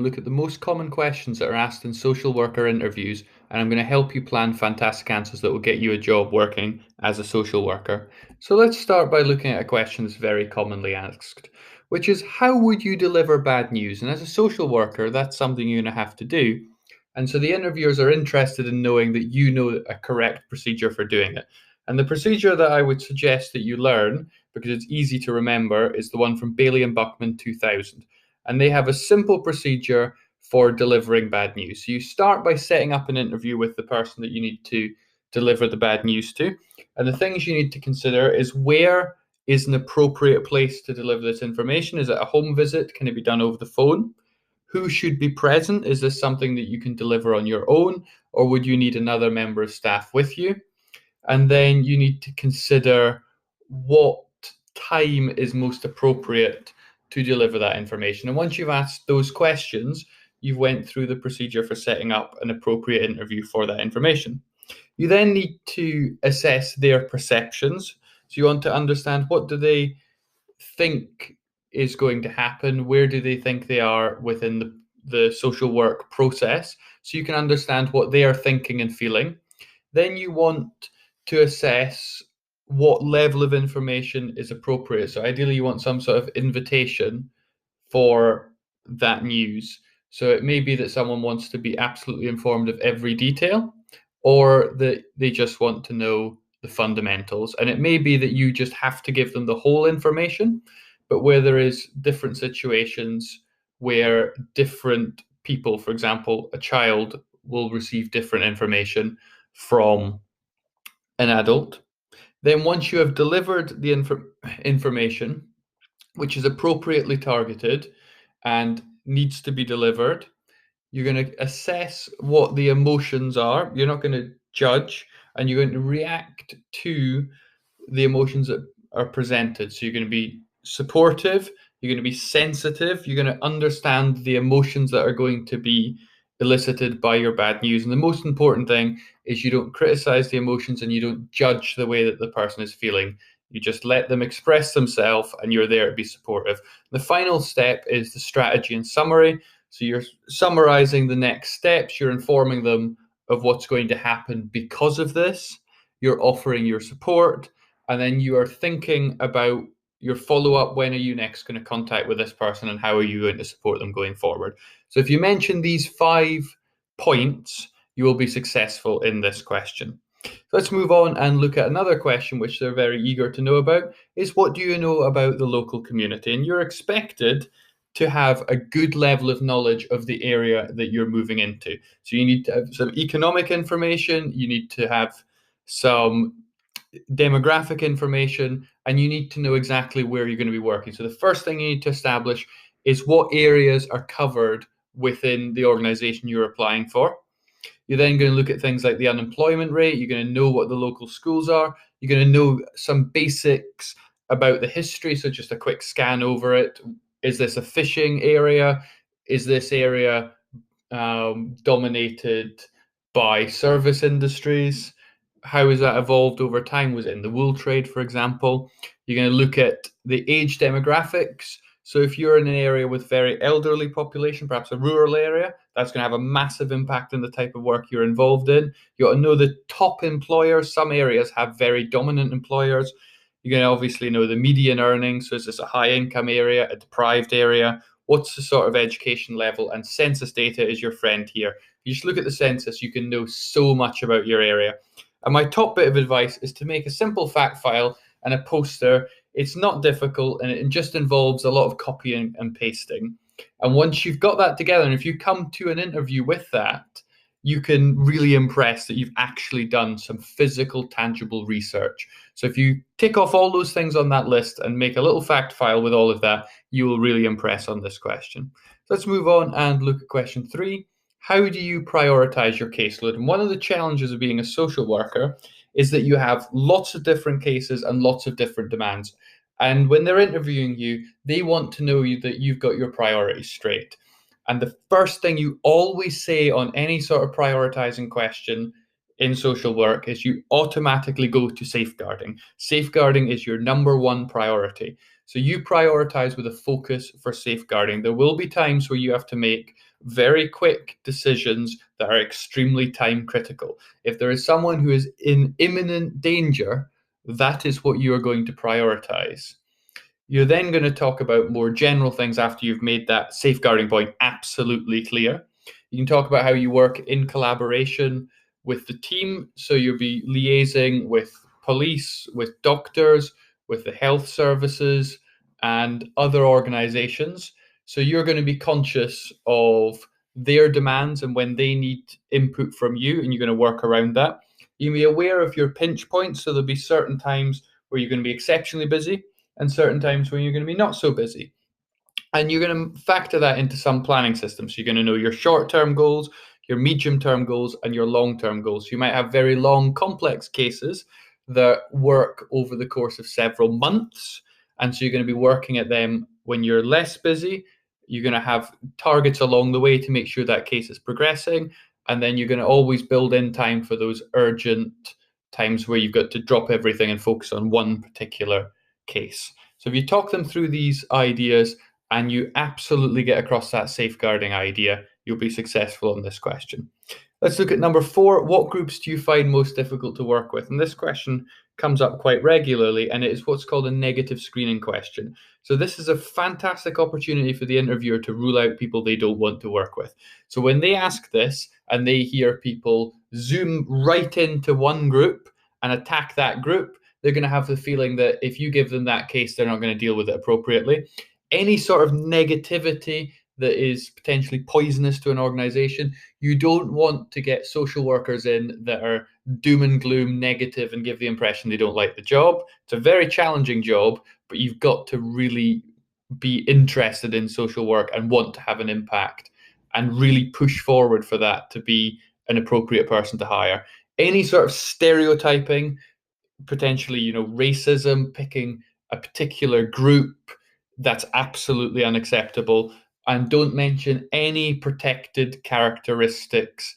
Look at the most common questions that are asked in social worker interviews, and I'm going to help you plan fantastic answers that will get you a job working as a social worker. So let's start by looking at a question that's very commonly asked, which is how would you deliver bad news? And as a social worker, that's something you're going to have to do. And so the interviewers are interested in knowing that you know a correct procedure for doing it. And the procedure that I would suggest that you learn, because it's easy to remember, is the one from Bailey and Buckman 2000. And they have a simple procedure for delivering bad news. So you start by setting up an interview with the person that you need to deliver the bad news to. And the things you need to consider is where is an appropriate place to deliver this information? Is it a home visit? Can it be done over the phone? Who should be present? Is this something that you can deliver on your own, or would you need another member of staff with you? And then you need to consider what time is most appropriate to deliver that information. And once you've asked those questions, you've went through the procedure for setting up an appropriate interview for that information. You then need to assess their perceptions. So you want to understand what do they think is going to happen, where do they think they are within the social work process, so you can understand what they are thinking and feeling. Then you want to assess what level of information is appropriate. So ideally you want some sort of invitation for that news. So it may be that someone wants to be absolutely informed of every detail, or that they just want to know the fundamentals. And it may be that you just have to give them the whole information, but where there is different situations where different people, for example, a child will receive different information from an adult. Then once you have delivered the information, which is appropriately targeted and needs to be delivered, you're going to assess what the emotions are. You're not going to judge, and you're going to react to the emotions that are presented. So you're going to be supportive, you're going to be sensitive, you're going to understand the emotions that are going to be elicited by your bad news. And the most important thing is you don't criticize the emotions and you don't judge the way that the person is feeling. You just let them express themselves and you're there to be supportive. The final step is the strategy and summary. So you're summarizing the next steps, you're informing them of what's going to happen because of this, you're offering your support, and then you are thinking about your follow-up. When are you next going to contact with this person and how are you going to support them going forward? So if you mention these 5 points, you will be successful in this question. So let's move on and look at another question which they're very eager to know about, is what do you know about the local community? And you're expected to have a good level of knowledge of the area that you're moving into. So you need to have some economic information, you need to have some demographic information, and you need to know exactly where you're going to be working. So the first thing you need to establish is what areas are covered within the organization you're applying for. You're then going to look at things like the unemployment rate. You're going to know what the local schools are. You're going to know some basics about the history. So just a quick scan over it. Is this a fishing area? Is this area dominated by service industries? How has that evolved over time? Was it in the wool trade, for example? You're going to look at the age demographics. So if you're in an area with very elderly population, perhaps a rural area, that's going to have a massive impact on the type of work you're involved in. You ought to know the top employers. Some areas have very dominant employers. You're going to obviously know the median earnings. So is this a high income area, a deprived area? What's the sort of education level? And census data is your friend here. If you just look at the census, you can know so much about your area. And my top bit of advice is to make a simple fact file and a poster. It's not difficult, and it just involves a lot of copying and pasting. And once you've got that together, and if you come to an interview with that, you can really impress that you've actually done some physical, tangible research. So if you tick off all those things on that list and make a little fact file with all of that, you will really impress on this question. So let's move on and look at question 3. How do you prioritize your caseload? And one of the challenges of being a social worker is that you have lots of different cases and lots of different demands. And when they're interviewing you, they want to know that you've got your priorities straight. And the first thing you always say on any sort of prioritizing question in social work is you automatically go to safeguarding. Safeguarding is your number one priority. So you prioritize with a focus for safeguarding. There will be times where you have to make very quick decisions that are extremely time critical. If there is someone who is in imminent danger, that is what you are going to prioritize. You're then going to talk about more general things after you've made that safeguarding point absolutely clear. You can talk about how you work in collaboration with the team. So you'll be liaising with police, with doctors, with the health services, and other organizations. So you're going to be conscious of their demands and when they need input from you, and you're going to work around that. You can be aware of your pinch points. So there'll be certain times where you're going to be exceptionally busy and certain times when you're going to be not so busy. And you're going to factor that into some planning systems. So you're going to know your short-term goals, your medium-term goals, and your long-term goals. You might have very long, complex cases that work over the course of several months. And so you're going to be working at them when you're less busy. You're going to have targets along the way to make sure that case is progressing. And then you're going to always build in time for those urgent times where you've got to drop everything and focus on one particular case. So if you talk them through these ideas and you absolutely get across that safeguarding idea, you'll be successful on this question. Let's look at number 4. What groups do you find most difficult to work with? And this question comes up quite regularly, and it is what's called a negative screening question. So this is a fantastic opportunity for the interviewer to rule out people they don't want to work with. So when they ask this and they hear people zoom right into one group and attack that group, they're going to have the feeling that if you give them that case, they're not going to deal with it appropriately. Any sort of negativity that is potentially poisonous to an organization, you don't want to get social workers in that are doom and gloom, negative, and give the impression they don't like the job. It's a very challenging job, but you've got to really be interested in social work and want to have an impact and really push forward for that to be an appropriate person to hire. Any sort of stereotyping, potentially, racism, picking a particular group, that's absolutely unacceptable. And don't mention any protected characteristics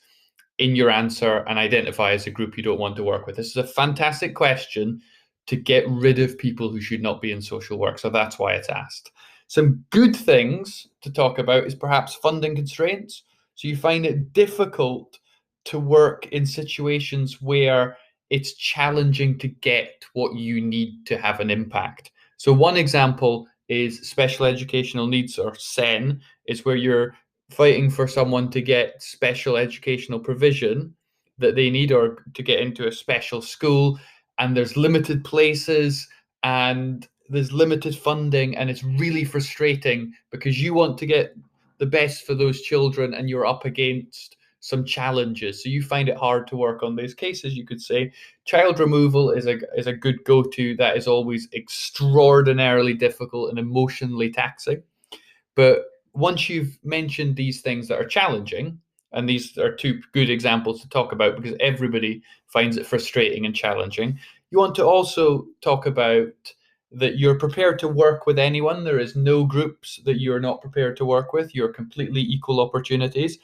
in your answer and identify as a group you don't want to work with. This is a fantastic question to get rid of people who should not be in social work. So that's why it's asked. Some good things to talk about is perhaps funding constraints. So you find it difficult to work in situations where it's challenging to get what you need to have an impact. So one example is special educational needs, or SEN, is where you're fighting for someone to get special educational provision that they need, or to get into a special school, and there's limited places and there's limited funding, and it's really frustrating because you want to get the best for those children and you're up against some challenges. So you find it hard to work on those cases. You could say child removal is a good go-to. That is always extraordinarily difficult and emotionally taxing. But once you've mentioned these things that are challenging, and these are two good examples to talk about because everybody finds it frustrating and challenging, you want to also talk about that you're prepared to work with anyone. There is no groups that you're not prepared to work with. You're completely equal opportunities.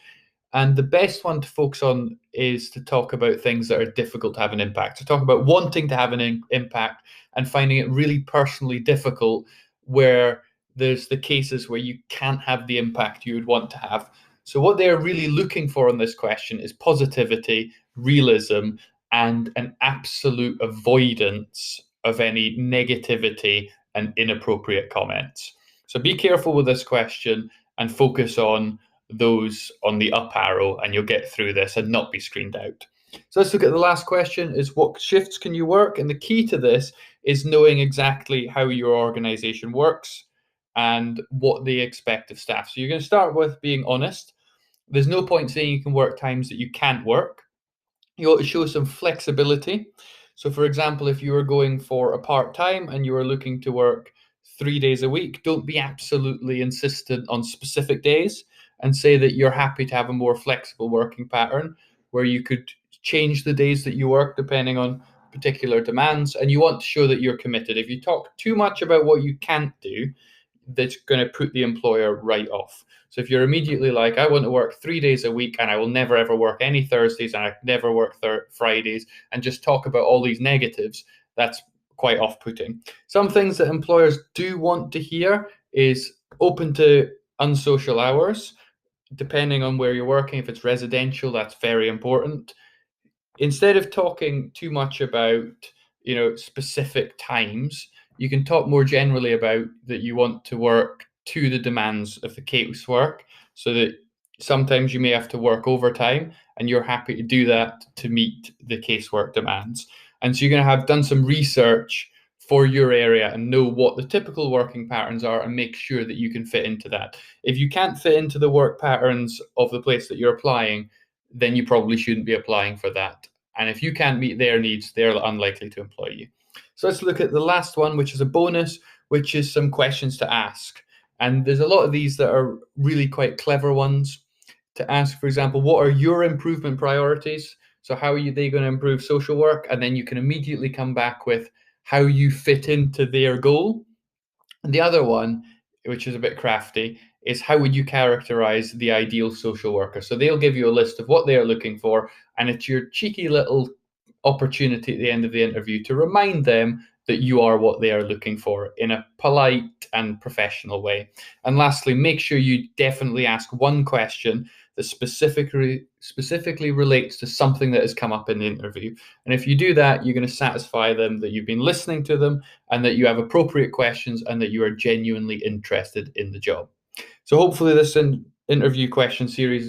And the best one to focus on is to talk about things that are difficult to have an impact. To talk about wanting to have an impact and finding it really personally difficult, where there's the cases where you can't have the impact you would want to have. So what they're really looking for in this question is positivity, realism, and an absolute avoidance of any negativity and inappropriate comments. So be careful with this question and focus on those on the up arrow, and you'll get through this and not be screened out. So let's look at the last question, is what shifts can you work? And the key to this is knowing exactly how your organization works and what they expect of staff. So you're going to start with being honest. There's no point saying you can work times that you can't work. You ought to show some flexibility. So for example, if you are going for a part-time and you are looking to work 3 days a week, don't be absolutely insistent on specific days, and say that you're happy to have a more flexible working pattern where you could change the days that you work depending on particular demands. And you want to show that you're committed. If you talk too much about what you can't do, that's going to put the employer right off. So if you're immediately like, I want to work 3 days a week and I will never ever work any Thursdays and I never work Fridays, and just talk about all these negatives, that's quite off-putting. Some things that employers do want to hear is open to unsocial hours, depending on where you're working. If it's residential, that's very important. Instead of talking too much about, specific times, you can talk more generally about that you want to work to the demands of the casework, so that sometimes you may have to work overtime and you're happy to do that to meet the casework demands. And so you're going to have done some research for your area and know what the typical working patterns are and make sure that you can fit into that. If you can't fit into the work patterns of the place that you're applying, then you probably shouldn't be applying for that. And if you can't meet their needs, they're unlikely to employ you. So let's look at the last one, which is a bonus, which is some questions to ask. And there's a lot of these that are really quite clever ones to ask. For example, what are your improvement priorities? So how are they going to improve social work? And then you can immediately come back with how you fit into their goal. And the other one, which is a bit crafty, is how would you characterize the ideal social worker? So they'll give you a list of what they are looking for, and it's your cheeky little opportunity at the end of the interview to remind them that you are what they are looking for in a polite and professional way. And lastly, make sure you definitely ask one question that specifically relates to something that has come up in the interview. And if you do that, you're going to satisfy them that you've been listening to them and that you have appropriate questions and that you are genuinely interested in the job. So hopefully this interview question series